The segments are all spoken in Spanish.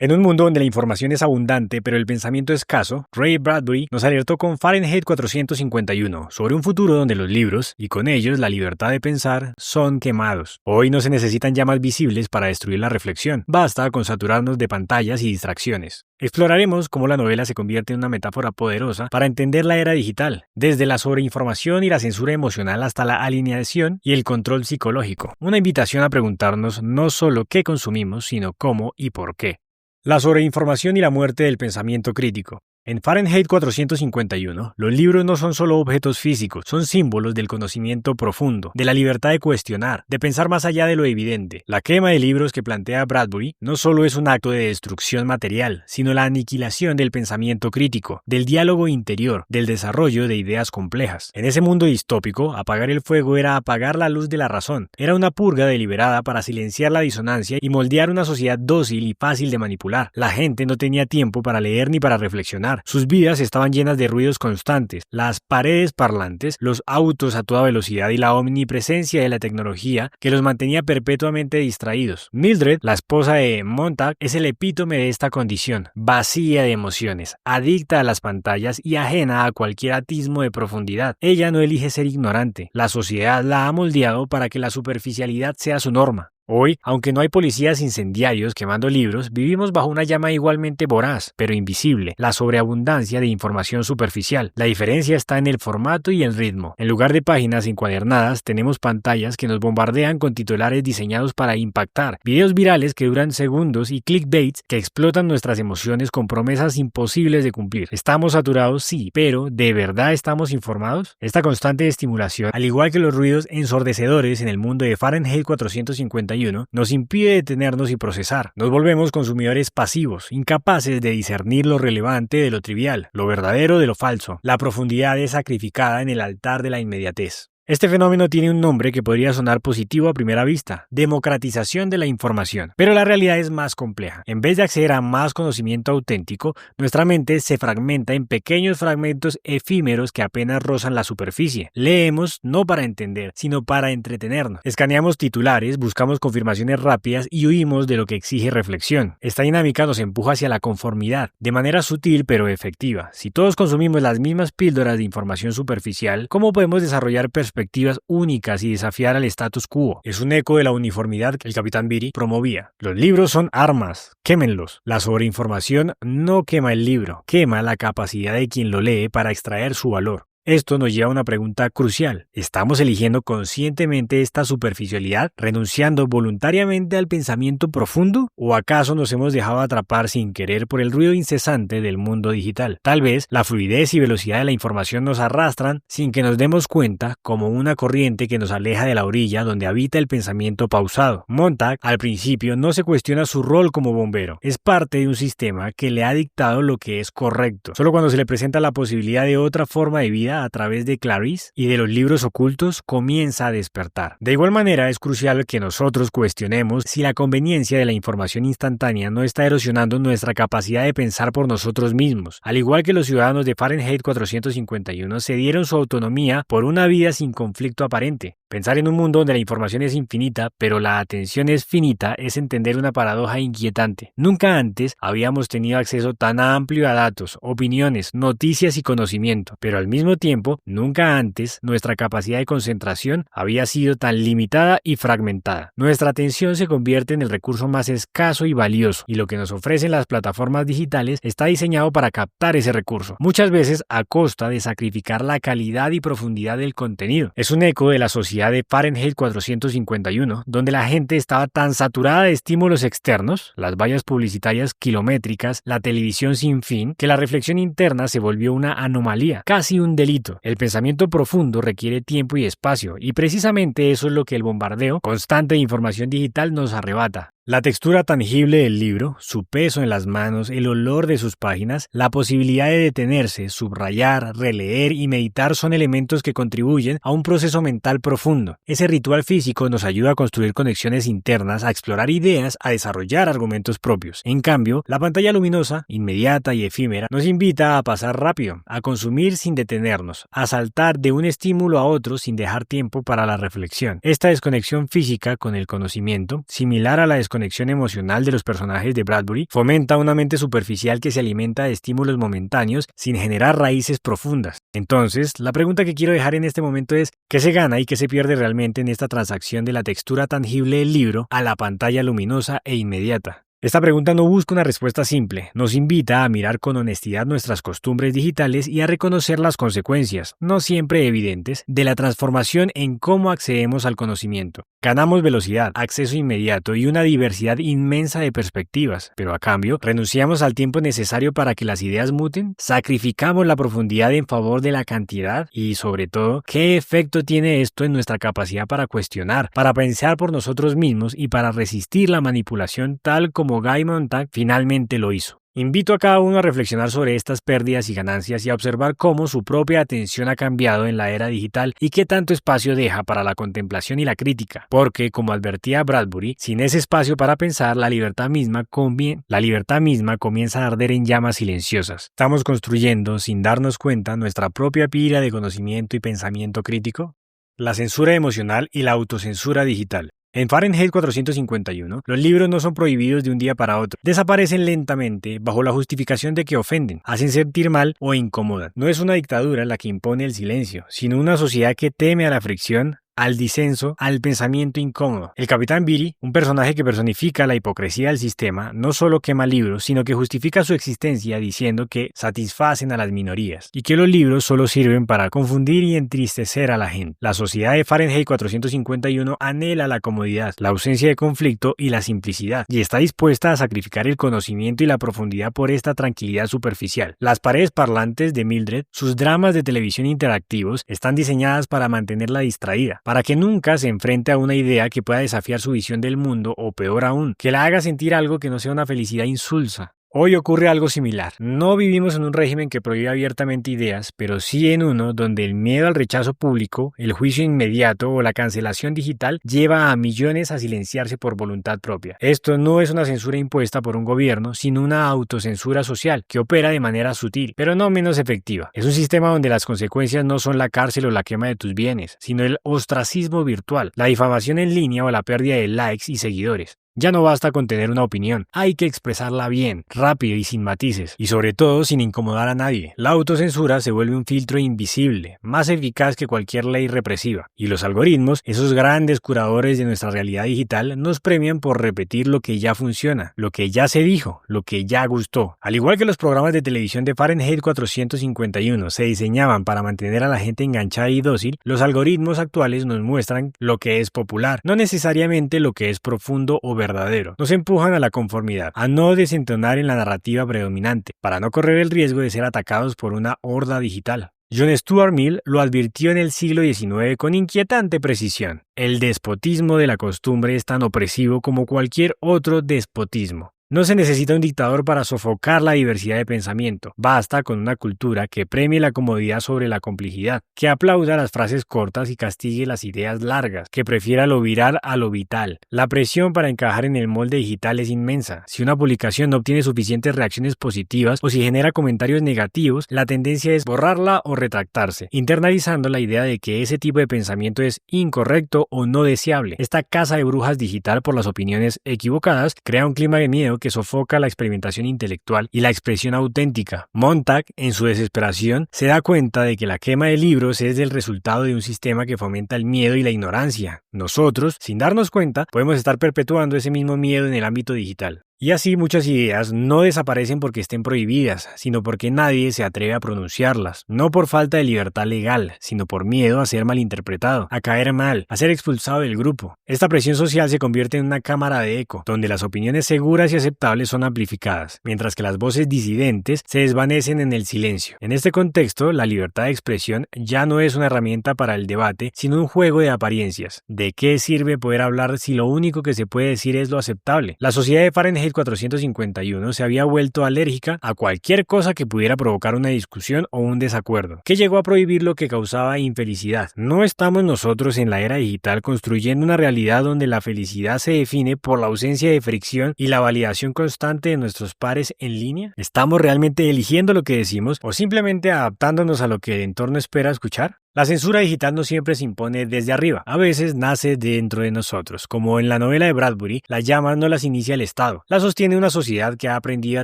En un mundo donde la información es abundante pero el pensamiento escaso, Ray Bradbury nos alertó con Fahrenheit 451 sobre un futuro donde los libros, y con ellos la libertad de pensar, son quemados. Hoy no se necesitan llamas visibles para destruir la reflexión, basta con saturarnos de pantallas y distracciones. Exploraremos cómo la novela se convierte en una metáfora poderosa para entender la era digital, desde la sobreinformación y la censura emocional hasta la alineación y el control psicológico. Una invitación a preguntarnos no solo qué consumimos, sino cómo y por qué. La sobreinformación y la muerte del pensamiento crítico. En Fahrenheit 451, los libros no son solo objetos físicos, son símbolos del conocimiento profundo, de la libertad de cuestionar, de pensar más allá de lo evidente. La quema de libros que plantea Bradbury no solo es un acto de destrucción material, sino la aniquilación del pensamiento crítico, del diálogo interior, del desarrollo de ideas complejas. En ese mundo distópico, apagar el fuego era apagar la luz de la razón, era una purga deliberada para silenciar la disonancia y moldear una sociedad dócil y fácil de manipular. La gente no tenía tiempo para leer ni para reflexionar. Sus vidas estaban llenas de ruidos constantes, las paredes parlantes, los autos a toda velocidad y la omnipresencia de la tecnología que los mantenía perpetuamente distraídos. Mildred, la esposa de Montag, es el epítome de esta condición, vacía de emociones, adicta a las pantallas y ajena a cualquier atismo de profundidad. Ella no elige ser ignorante, la sociedad la ha moldeado para que la superficialidad sea su norma. Hoy, aunque no hay policías incendiarios quemando libros, vivimos bajo una llama igualmente voraz, pero invisible, la sobreabundancia de información superficial. La diferencia está en el formato y el ritmo. En lugar de páginas encuadernadas, tenemos pantallas que nos bombardean con titulares diseñados para impactar, videos virales que duran segundos y clickbaits que explotan nuestras emociones con promesas imposibles de cumplir. ¿Estamos saturados? Sí, pero ¿de verdad estamos informados? Esta constante estimulación, al igual que los ruidos ensordecedores en el mundo de Fahrenheit 451, nos impide detenernos y procesar. Nos volvemos consumidores pasivos, incapaces de discernir lo relevante de lo trivial, lo verdadero de lo falso. La profundidad es sacrificada en el altar de la inmediatez. Este fenómeno tiene un nombre que podría sonar positivo a primera vista: democratización de la información. Pero la realidad es más compleja. En vez de acceder a más conocimiento auténtico, nuestra mente se fragmenta en pequeños fragmentos efímeros que apenas rozan la superficie. Leemos no para entender, sino para entretenernos. Escaneamos titulares, buscamos confirmaciones rápidas y huimos de lo que exige reflexión. Esta dinámica nos empuja hacia la conformidad, de manera sutil pero efectiva. Si todos consumimos las mismas píldoras de información superficial, ¿cómo podemos desarrollar perspectivas únicas y desafiar al status quo? Es un eco de la uniformidad que el capitán Beatty promovía. Los libros son armas, quémenlos. La sobreinformación no quema el libro, quema la capacidad de quien lo lee para extraer su valor. Esto nos lleva a una pregunta crucial. ¿Estamos eligiendo conscientemente esta superficialidad, renunciando voluntariamente al pensamiento profundo? ¿O acaso nos hemos dejado atrapar sin querer por el ruido incesante del mundo digital? Tal vez la fluidez y velocidad de la información nos arrastran sin que nos demos cuenta, como una corriente que nos aleja de la orilla donde habita el pensamiento pausado. Montag, al principio, no se cuestiona su rol como bombero. Es parte de un sistema que le ha dictado lo que es correcto. Solo cuando se le presenta la posibilidad de otra forma de vida a través de Clarice y de los libros ocultos, comienza a despertar. De igual manera, es crucial que nosotros cuestionemos si la conveniencia de la información instantánea no está erosionando nuestra capacidad de pensar por nosotros mismos. Al igual que los ciudadanos de Fahrenheit 451 cedieron su autonomía por una vida sin conflicto aparente. Pensar en un mundo donde la información es infinita, pero la atención es finita, es entender una paradoja inquietante. Nunca antes habíamos tenido acceso tan amplio a datos, opiniones, noticias y conocimiento, pero al mismo tiempo, nunca antes nuestra capacidad de concentración había sido tan limitada y fragmentada. Nuestra atención se convierte en el recurso más escaso y valioso, y lo que nos ofrecen las plataformas digitales está diseñado para captar ese recurso, muchas veces a costa de sacrificar la calidad y profundidad del contenido. Es un eco de la sociedad de Fahrenheit 451, donde la gente estaba tan saturada de estímulos externos, las vallas publicitarias kilométricas, la televisión sin fin, que la reflexión interna se volvió una anomalía, casi un delito. El pensamiento profundo requiere tiempo y espacio, y precisamente eso es lo que el bombardeo constante de información digital nos arrebata. La textura tangible del libro, su peso en las manos, el olor de sus páginas, la posibilidad de detenerse, subrayar, releer y meditar son elementos que contribuyen a un proceso mental profundo. Ese ritual físico nos ayuda a construir conexiones internas, a explorar ideas, a desarrollar argumentos propios. En cambio, la pantalla luminosa, inmediata y efímera, nos invita a pasar rápido, a consumir sin detenernos, a saltar de un estímulo a otro sin dejar tiempo para la reflexión. Esta desconexión física con el conocimiento, similar a la desconexión desconexión emocional de los personajes de Bradbury fomenta una mente superficial que se alimenta de estímulos momentáneos sin generar raíces profundas. Entonces, la pregunta que quiero dejar en este momento es, ¿qué se gana y qué se pierde realmente en esta transacción de la textura tangible del libro a la pantalla luminosa e inmediata? Esta pregunta no busca una respuesta simple, nos invita a mirar con honestidad nuestras costumbres digitales y a reconocer las consecuencias, no siempre evidentes, de la transformación en cómo accedemos al conocimiento. Ganamos velocidad, acceso inmediato y una diversidad inmensa de perspectivas, pero a cambio, renunciamos al tiempo necesario para que las ideas muten, sacrificamos la profundidad en favor de la cantidad y, sobre todo, ¿qué efecto tiene esto en nuestra capacidad para cuestionar, para pensar por nosotros mismos y para resistir la manipulación tal como Guy Montag finalmente lo hizo? Invito a cada uno a reflexionar sobre estas pérdidas y ganancias y a observar cómo su propia atención ha cambiado en la era digital y qué tanto espacio deja para la contemplación y la crítica. Porque, como advertía Bradbury, sin ese espacio para pensar, la libertad misma comienza a arder en llamas silenciosas. ¿Estamos construyendo, sin darnos cuenta, nuestra propia pira de conocimiento y pensamiento crítico? La censura emocional y la autocensura digital. En Fahrenheit 451, los libros no son prohibidos de un día para otro. Desaparecen lentamente bajo la justificación de que ofenden, hacen sentir mal o incomodan. No es una dictadura la que impone el silencio, sino una sociedad que teme a la fricción, al disenso, al pensamiento incómodo. El Capitán Beatty, un personaje que personifica la hipocresía del sistema, no solo quema libros, sino que justifica su existencia diciendo que satisfacen a las minorías y que los libros solo sirven para confundir y entristecer a la gente. La sociedad de Fahrenheit 451 anhela la comodidad, la ausencia de conflicto y la simplicidad, y está dispuesta a sacrificar el conocimiento y la profundidad por esta tranquilidad superficial. Las paredes parlantes de Mildred, sus dramas de televisión interactivos, están diseñadas para mantenerla distraída, para que nunca se enfrente a una idea que pueda desafiar su visión del mundo o, peor aún, que la haga sentir algo que no sea una felicidad insulsa. Hoy ocurre algo similar. No vivimos en un régimen que prohíbe abiertamente ideas, pero sí en uno donde el miedo al rechazo público, el juicio inmediato o la cancelación digital lleva a millones a silenciarse por voluntad propia. Esto no es una censura impuesta por un gobierno, sino una autocensura social que opera de manera sutil, pero no menos efectiva. Es un sistema donde las consecuencias no son la cárcel o la quema de tus bienes, sino el ostracismo virtual, la difamación en línea o la pérdida de likes y seguidores. Ya no basta con tener una opinión, hay que expresarla bien, rápido y sin matices, y sobre todo sin incomodar a nadie. La autocensura se vuelve un filtro invisible, más eficaz que cualquier ley represiva, y los algoritmos, esos grandes curadores de nuestra realidad digital, nos premian por repetir lo que ya funciona, lo que ya se dijo, lo que ya gustó. Al igual que los programas de televisión de Fahrenheit 451 se diseñaban para mantener a la gente enganchada y dócil, los algoritmos actuales nos muestran lo que es popular, no necesariamente lo que es profundo o verdadero. Nos empujan a la conformidad, a no desentonar en la narrativa predominante, para no correr el riesgo de ser atacados por una horda digital. John Stuart Mill lo advirtió en el siglo XIX con inquietante precisión. El despotismo de la costumbre es tan opresivo como cualquier otro despotismo. No se necesita un dictador para sofocar la diversidad de pensamiento. Basta con una cultura que premie la comodidad sobre la complejidad, que aplauda las frases cortas y castigue las ideas largas, que prefiera lo viral a lo vital. La presión para encajar en el molde digital es inmensa. Si una publicación no obtiene suficientes reacciones positivas o si genera comentarios negativos, la tendencia es borrarla o retractarse, internalizando la idea de que ese tipo de pensamiento es incorrecto o no deseable. Esta caza de brujas digital por las opiniones equivocadas crea un clima de miedo que sofoca la experimentación intelectual y la expresión auténtica. Montag, en su desesperación, se da cuenta de que la quema de libros es el resultado de un sistema que fomenta el miedo y la ignorancia. Nosotros, sin darnos cuenta, podemos estar perpetuando ese mismo miedo en el ámbito digital. Y así muchas ideas no desaparecen porque estén prohibidas, sino porque nadie se atreve a pronunciarlas, no por falta de libertad legal, sino por miedo a ser malinterpretado, a caer mal, a ser expulsado del grupo. Esta presión social se convierte en una cámara de eco, donde las opiniones seguras y aceptables son amplificadas, mientras que las voces disidentes se desvanecen en el silencio. En este contexto, la libertad de expresión ya no es una herramienta para el debate, sino un juego de apariencias. ¿De qué sirve poder hablar si lo único que se puede decir es lo aceptable? La sociedad de Fahrenheit 451 se había vuelto alérgica a cualquier cosa que pudiera provocar una discusión o un desacuerdo, que llegó a prohibir lo que causaba infelicidad. ¿No estamos nosotros en la era digital construyendo una realidad donde la felicidad se define por la ausencia de fricción y la validación constante de nuestros pares en línea? ¿Estamos realmente eligiendo lo que decimos o simplemente adaptándonos a lo que el entorno espera escuchar? La censura digital no siempre se impone desde arriba, a veces nace dentro de nosotros, como en la novela de Bradbury, las llamas no las inicia el Estado, las sostiene una sociedad que ha aprendido a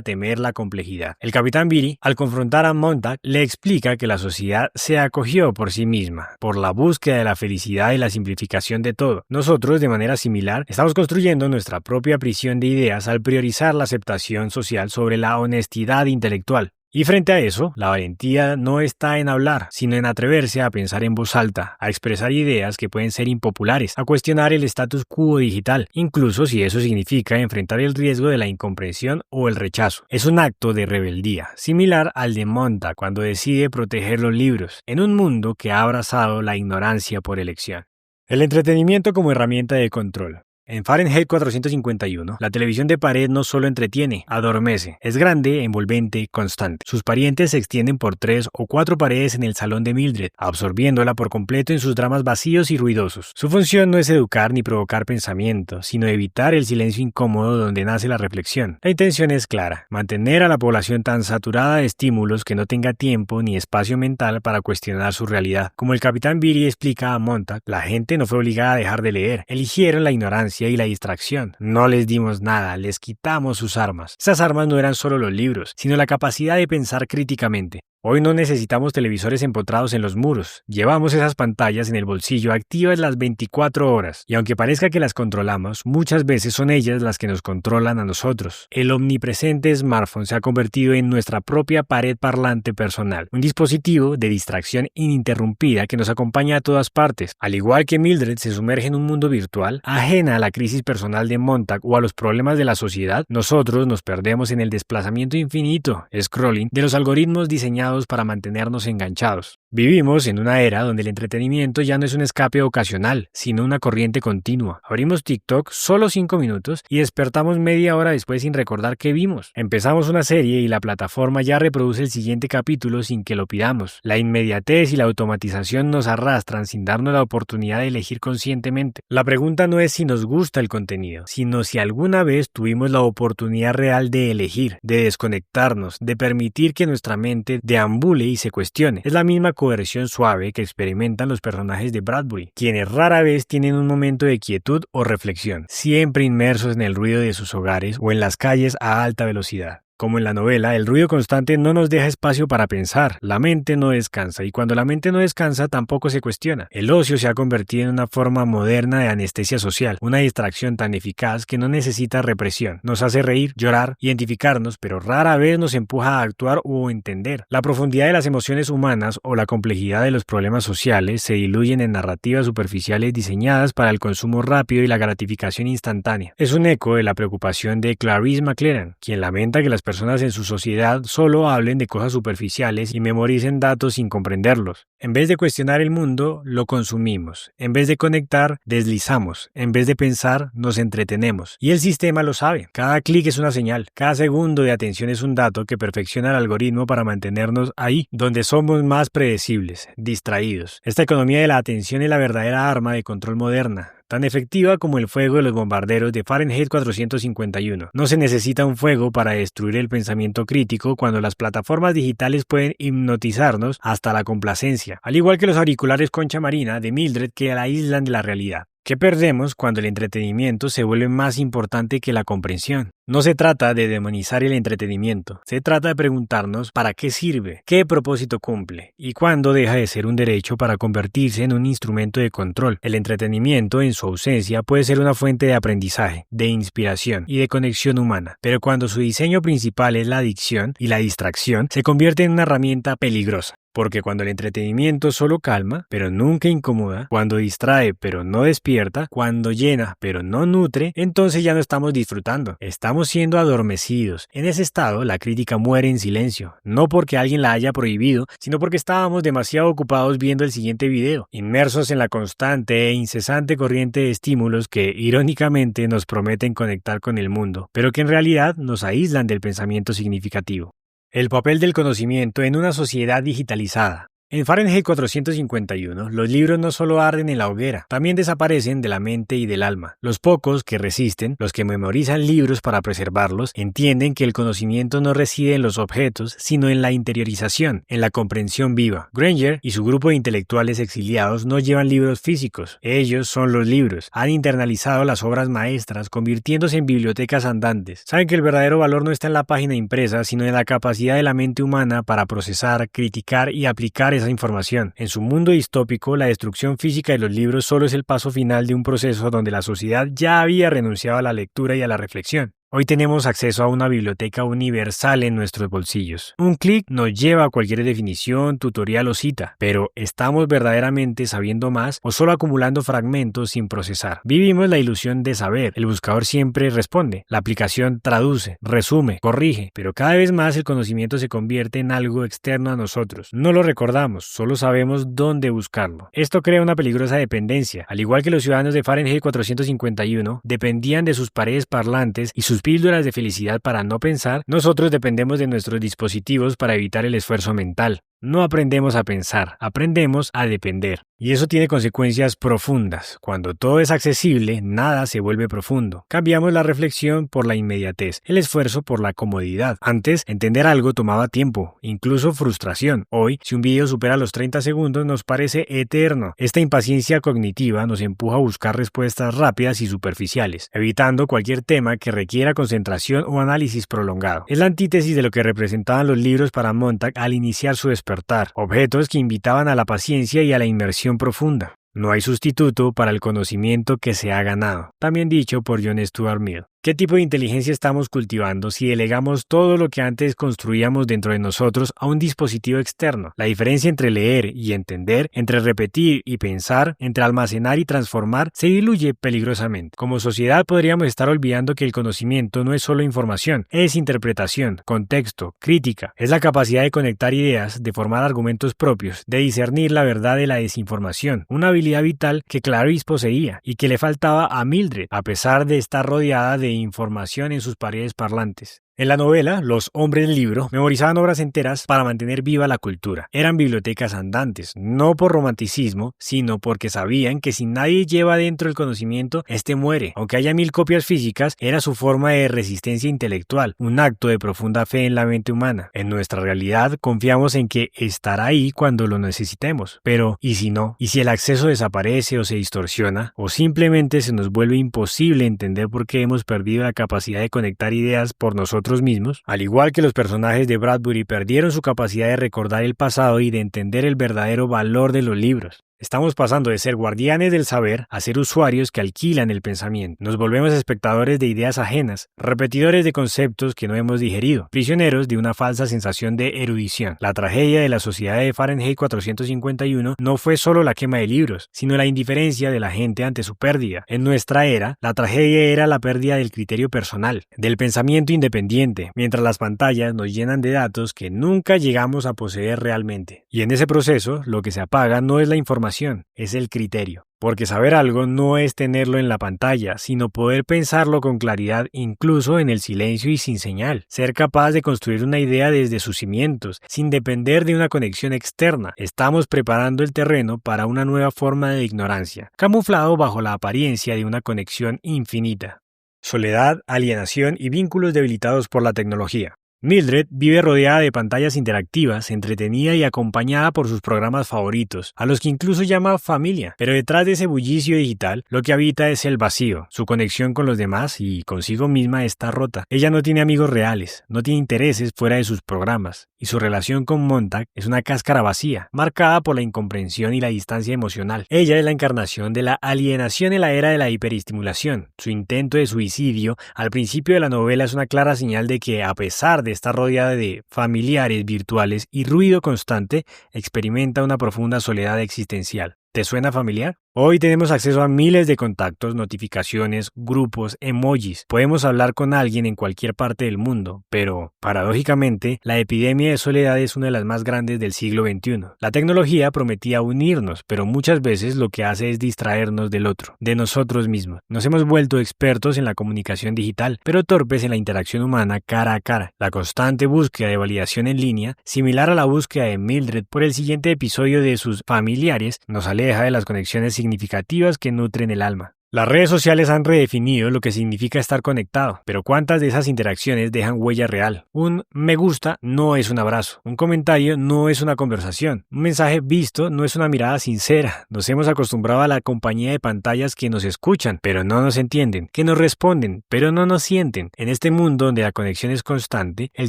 temer la complejidad. El capitán Beatty, al confrontar a Montag, le explica que la sociedad se acogió por sí misma, por la búsqueda de la felicidad y la simplificación de todo. Nosotros, de manera similar, estamos construyendo nuestra propia prisión de ideas al priorizar la aceptación social sobre la honestidad intelectual. Y frente a eso, la valentía no está en hablar, sino en atreverse a pensar en voz alta, a expresar ideas que pueden ser impopulares, a cuestionar el status quo digital, incluso si eso significa enfrentar el riesgo de la incomprensión o el rechazo. Es un acto de rebeldía, similar al de Montag cuando decide proteger los libros, en un mundo que ha abrazado la ignorancia por elección. El entretenimiento como herramienta de control. En Fahrenheit 451, la televisión de pared no solo entretiene, adormece. Es grande, envolvente, constante. Sus parientes se extienden por 3 o 4 paredes en el salón de Mildred, absorbiéndola por completo en sus dramas vacíos y ruidosos. Su función no es educar ni provocar pensamiento, sino evitar el silencio incómodo donde nace la reflexión. La intención es clara: mantener a la población tan saturada de estímulos que no tenga tiempo ni espacio mental para cuestionar su realidad. Como el capitán Beatty explica a Montag, la gente no fue obligada a dejar de leer, eligieron la ignorancia y la distracción. No les dimos nada, les quitamos sus armas. Esas armas no eran solo los libros, sino la capacidad de pensar críticamente. Hoy no necesitamos televisores empotrados en los muros. Llevamos esas pantallas en el bolsillo activas las 24 horas. Y aunque parezca que las controlamos, muchas veces son ellas las que nos controlan a nosotros. El omnipresente smartphone se ha convertido en nuestra propia pared parlante personal. Un dispositivo de distracción ininterrumpida que nos acompaña a todas partes. Al igual que Mildred se sumerge en un mundo virtual, ajena a la crisis personal de Montag o a los problemas de la sociedad, nosotros nos perdemos en el desplazamiento infinito, scrolling, de los algoritmos diseñados para mantenernos enganchados. Vivimos en una era donde el entretenimiento ya no es un escape ocasional, sino una corriente continua. Abrimos TikTok solo 5 minutos y despertamos media hora después sin recordar qué vimos. Empezamos una serie y la plataforma ya reproduce el siguiente capítulo sin que lo pidamos. La inmediatez y la automatización nos arrastran sin darnos la oportunidad de elegir conscientemente. La pregunta no es si nos gusta el contenido, sino si alguna vez tuvimos la oportunidad real de elegir, de desconectarnos, de permitir que nuestra mente deambule y se cuestione. Es la misma coerción suave que experimentan los personajes de Bradbury, quienes rara vez tienen un momento de quietud o reflexión, siempre inmersos en el ruido de sus hogares o en las calles a alta velocidad. Como en la novela, el ruido constante no nos deja espacio para pensar, la mente no descansa, y cuando la mente no descansa tampoco se cuestiona. El ocio se ha convertido en una forma moderna de anestesia social, una distracción tan eficaz que no necesita represión. Nos hace reír, llorar, identificarnos, pero rara vez nos empuja a actuar o entender. La profundidad de las emociones humanas o la complejidad de los problemas sociales se diluyen en narrativas superficiales diseñadas para el consumo rápido y la gratificación instantánea. Es un eco de la preocupación de Clarice McLaren, quien lamenta que las personas en su sociedad solo hablen de cosas superficiales y memoricen datos sin comprenderlos. En vez de cuestionar el mundo, lo consumimos. En vez de conectar, deslizamos. En vez de pensar, nos entretenemos. Y el sistema lo sabe. Cada clic es una señal. Cada segundo de atención es un dato que perfecciona el algoritmo para mantenernos ahí, donde somos más predecibles, distraídos. Esta economía de la atención es la verdadera arma de control moderna, tan efectiva como el fuego de los bombarderos de Fahrenheit 451. No se necesita un fuego para destruir el pensamiento crítico cuando las plataformas digitales pueden hipnotizarnos hasta la complacencia, al igual que los auriculares concha marina de Mildred que la aíslan de la realidad. ¿Qué perdemos cuando el entretenimiento se vuelve más importante que la comprensión? No se trata de demonizar el entretenimiento, se trata de preguntarnos ¿para qué sirve? ¿Qué propósito cumple? ¿Y cuándo deja de ser un derecho para convertirse en un instrumento de control? El entretenimiento, en su ausencia, puede ser una fuente de aprendizaje, de inspiración y de conexión humana, pero cuando su diseño principal es la adicción y la distracción, se convierte en una herramienta peligrosa. Porque cuando el entretenimiento solo calma, pero nunca incomoda, cuando distrae, pero no despierta, cuando llena, pero no nutre, entonces ya no estamos disfrutando, estamos siendo adormecidos. En ese estado, la crítica muere en silencio, no porque alguien la haya prohibido, sino porque estábamos demasiado ocupados viendo el siguiente video, inmersos en la constante e incesante corriente de estímulos que, irónicamente, nos prometen conectar con el mundo, pero que en realidad nos aíslan del pensamiento significativo. El papel del conocimiento en una sociedad digitalizada. En Fahrenheit 451, los libros no solo arden en la hoguera, también desaparecen de la mente y del alma. Los pocos que resisten, los que memorizan libros para preservarlos, entienden que el conocimiento no reside en los objetos, sino en la interiorización, en la comprensión viva. Granger y su grupo de intelectuales exiliados no llevan libros físicos, ellos son los libros. Han internalizado las obras maestras, convirtiéndose en bibliotecas andantes. Saben que el verdadero valor no está en la página impresa, sino en la capacidad de la mente humana para procesar, criticar y aplicar esa información. En su mundo distópico, la destrucción física de los libros solo es el paso final de un proceso donde la sociedad ya había renunciado a la lectura y a la reflexión. Hoy tenemos acceso a una biblioteca universal en nuestros bolsillos. Un clic nos lleva a cualquier definición, tutorial o cita, pero ¿estamos verdaderamente sabiendo más o solo acumulando fragmentos sin procesar? Vivimos la ilusión de saber. El buscador siempre responde. La aplicación traduce, resume, corrige, pero cada vez más el conocimiento se convierte en algo externo a nosotros. No lo recordamos, solo sabemos dónde buscarlo. Esto crea una peligrosa dependencia. Al igual que los ciudadanos de Fahrenheit 451 dependían de sus paredes parlantes y sus píldoras de felicidad para no pensar, nosotros dependemos de nuestros dispositivos para evitar el esfuerzo mental. No aprendemos a pensar, aprendemos a depender. Y eso tiene consecuencias profundas. Cuando todo es accesible, nada se vuelve profundo. Cambiamos la reflexión por la inmediatez, el esfuerzo por la comodidad. Antes, entender algo tomaba tiempo, incluso frustración. Hoy, si un video supera los 30 segundos, nos parece eterno. Esta impaciencia cognitiva nos empuja a buscar respuestas rápidas y superficiales, evitando cualquier tema que requiera concentración o análisis prolongado. Es la antítesis de lo que representaban los libros para Montag al iniciar su despertar, objetos que invitaban a la paciencia y a la inmersión profunda. No hay sustituto para el conocimiento que se ha ganado, también dicho por John Stuart Mill. ¿Qué tipo de inteligencia estamos cultivando si delegamos todo lo que antes construíamos dentro de nosotros a un dispositivo externo? La diferencia entre leer y entender, entre repetir y pensar, entre almacenar y transformar, se diluye peligrosamente. Como sociedad podríamos estar olvidando que el conocimiento no es solo información, es interpretación, contexto, crítica. Es la capacidad de conectar ideas, de formar argumentos propios, de discernir la verdad de la desinformación, una habilidad vital que Clarice poseía y que le faltaba a Mildred, a pesar de estar rodeada de información en sus paredes parlantes. En la novela, los hombres libro memorizaban obras enteras para mantener viva la cultura. Eran bibliotecas andantes, no por romanticismo, sino porque sabían que si nadie lleva dentro el conocimiento, este muere. Aunque haya 1000 copias físicas, era su forma de resistencia intelectual, un acto de profunda fe en la mente humana. En nuestra realidad, confiamos en que estará ahí cuando lo necesitemos. Pero, ¿y si no? ¿Y si el acceso desaparece o se distorsiona? ¿O simplemente se nos vuelve imposible entender por qué hemos perdido la capacidad de conectar ideas por nosotros mismos? Al igual que los personajes de Bradbury perdieron su capacidad de recordar el pasado y de entender el verdadero valor de los libros. Estamos pasando de ser guardianes del saber a ser usuarios que alquilan el pensamiento. Nos volvemos espectadores de ideas ajenas, repetidores de conceptos que no hemos digerido, prisioneros de una falsa sensación de erudición. La tragedia de la sociedad de Fahrenheit 451 no fue solo la quema de libros, sino la indiferencia de la gente ante su pérdida. En nuestra era, la tragedia era la pérdida del criterio personal, del pensamiento independiente, mientras las pantallas nos llenan de datos que nunca llegamos a poseer realmente. Y en ese proceso, lo que se apaga no es la información, es el criterio. Porque saber algo no es tenerlo en la pantalla, sino poder pensarlo con claridad incluso en el silencio y sin señal. Ser capaz de construir una idea desde sus cimientos, sin depender de una conexión externa. Estamos preparando el terreno para una nueva forma de ignorancia, camuflado bajo la apariencia de una conexión infinita. Soledad, alienación y vínculos debilitados por la tecnología. Mildred vive rodeada de pantallas interactivas, entretenida y acompañada por sus programas favoritos, a los que incluso llama familia. Pero detrás de ese bullicio digital, lo que habita es el vacío. Su conexión con los demás y consigo misma está rota. Ella no tiene amigos reales, no tiene intereses fuera de sus programas, y su relación con Montag es una cáscara vacía, marcada por la incomprensión y la distancia emocional. Ella es la encarnación de la alienación en la era de la hiperestimulación. Su intento de suicidio al principio de la novela es una clara señal de que, a pesar de estar rodeada de familiares virtuales y ruido constante, experimenta una profunda soledad existencial. ¿Te suena familiar? Hoy tenemos acceso a miles de contactos, notificaciones, grupos, emojis. Podemos hablar con alguien en cualquier parte del mundo, pero, paradójicamente, la epidemia de soledad es una de las más grandes del siglo XXI. La tecnología prometía unirnos, pero muchas veces lo que hace es distraernos del otro, de nosotros mismos. Nos hemos vuelto expertos en la comunicación digital, pero torpes en la interacción humana cara a cara. La constante búsqueda de validación en línea, similar a la búsqueda de Mildred por el siguiente episodio de sus familiares, nos aleja de las conexiones significativas que nutren el alma. Las redes sociales han redefinido lo que significa estar conectado, pero ¿cuántas de esas interacciones dejan huella real? Un me gusta no es un abrazo, un comentario no es una conversación, un mensaje visto no es una mirada sincera. Nos hemos acostumbrado a la compañía de pantallas que nos escuchan, pero no nos entienden, que nos responden, pero no nos sienten. En este mundo donde la conexión es constante, el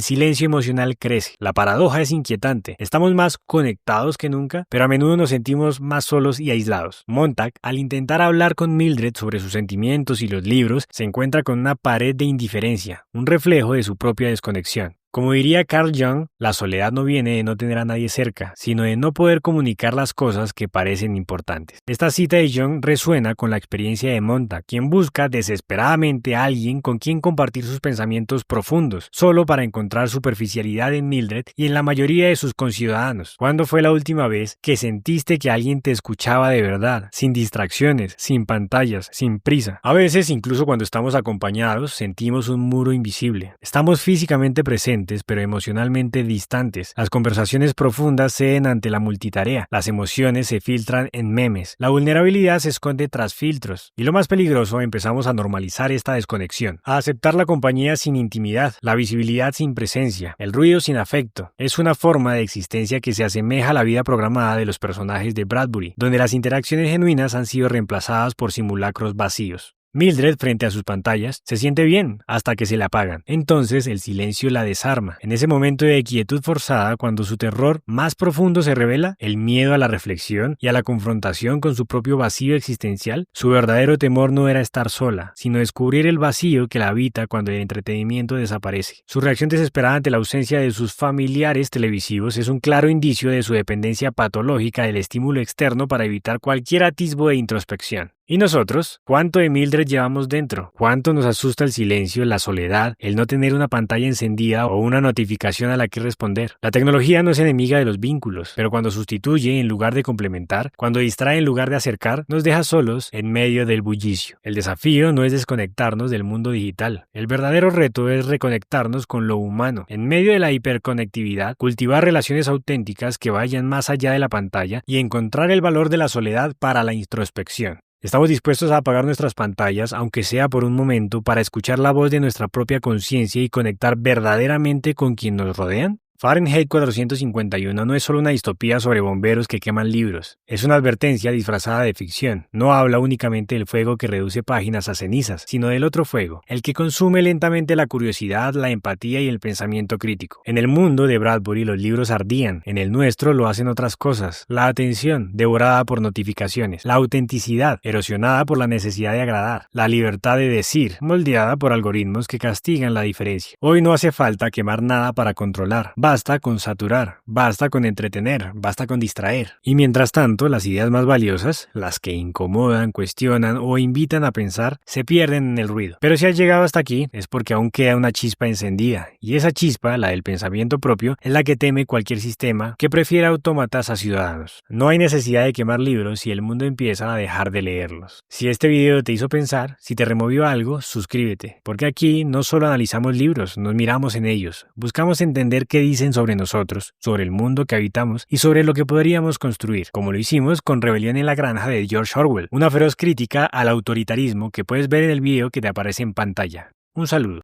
silencio emocional crece. La paradoja es inquietante. Estamos más conectados que nunca, pero a menudo nos sentimos más solos y aislados. Montag, al intentar hablar con Mildred sobre sus sentimientos y los libros, se encuentra con una pared de indiferencia, un reflejo de su propia desconexión. Como diría Carl Jung, la soledad no viene de no tener a nadie cerca, sino de no poder comunicar las cosas que parecen importantes. Esta cita de Jung resuena con la experiencia de Montag, quien busca desesperadamente a alguien con quien compartir sus pensamientos profundos, solo para encontrar superficialidad en Mildred y en la mayoría de sus conciudadanos. ¿Cuándo fue la última vez que sentiste que alguien te escuchaba de verdad, sin distracciones, sin pantallas, sin prisa? A veces, incluso cuando estamos acompañados, sentimos un muro invisible. Estamos físicamente presentes, pero emocionalmente distantes. Las conversaciones profundas ceden ante la multitarea. Las emociones se filtran en memes. La vulnerabilidad se esconde tras filtros. Y lo más peligroso, empezamos a normalizar esta desconexión, a aceptar la compañía sin intimidad, la visibilidad sin presencia, el ruido sin afecto. Es una forma de existencia que se asemeja a la vida programada de los personajes de Bradbury, donde las interacciones genuinas han sido reemplazadas por simulacros vacíos. Mildred, frente a sus pantallas, se siente bien hasta que se le apagan. Entonces el silencio la desarma. En ese momento de quietud forzada, cuando su terror más profundo se revela, el miedo a la reflexión y a la confrontación con su propio vacío existencial, su verdadero temor no era estar sola, sino descubrir el vacío que la habita cuando el entretenimiento desaparece. Su reacción desesperada ante la ausencia de sus familiares televisivos es un claro indicio de su dependencia patológica del estímulo externo para evitar cualquier atisbo de introspección. ¿Y nosotros? ¿Cuánto de Mildred llevamos dentro? ¿Cuánto nos asusta el silencio, la soledad, el no tener una pantalla encendida o una notificación a la que responder? La tecnología no es enemiga de los vínculos, pero cuando sustituye en lugar de complementar, cuando distrae en lugar de acercar, nos deja solos en medio del bullicio. El desafío no es desconectarnos del mundo digital. El verdadero reto es reconectarnos con lo humano. En medio de la hiperconectividad, cultivar relaciones auténticas que vayan más allá de la pantalla y encontrar el valor de la soledad para la introspección. Estamos dispuestos a apagar nuestras pantallas, aunque sea por un momento, para escuchar la voz de nuestra propia conciencia y conectar verdaderamente con quien nos rodean. Fahrenheit 451 no es solo una distopía sobre bomberos que queman libros. Es una advertencia disfrazada de ficción. No habla únicamente del fuego que reduce páginas a cenizas, sino del otro fuego, el que consume lentamente la curiosidad, la empatía y el pensamiento crítico. En el mundo de Bradbury los libros ardían, en el nuestro lo hacen otras cosas. La atención, devorada por notificaciones. La autenticidad, erosionada por la necesidad de agradar. La libertad de decir, moldeada por algoritmos que castigan la diferencia. Hoy no hace falta quemar nada para controlar. Basta con saturar, basta con entretener, basta con distraer. Y mientras tanto, las ideas más valiosas, las que incomodan, cuestionan o invitan a pensar, se pierden en el ruido. Pero si has llegado hasta aquí, es porque aún queda una chispa encendida. Y esa chispa, la del pensamiento propio, es la que teme cualquier sistema que prefiera autómatas a ciudadanos. No hay necesidad de quemar libros si el mundo empieza a dejar de leerlos. Si este video te hizo pensar, si te removió algo, suscríbete. Porque aquí no solo analizamos libros, nos miramos en ellos. Buscamos entender qué dicen sobre nosotros, sobre el mundo que habitamos y sobre lo que podríamos construir, como lo hicimos con Rebelión en la Granja de George Orwell, una feroz crítica al autoritarismo que puedes ver en el video que te aparece en pantalla. Un saludo.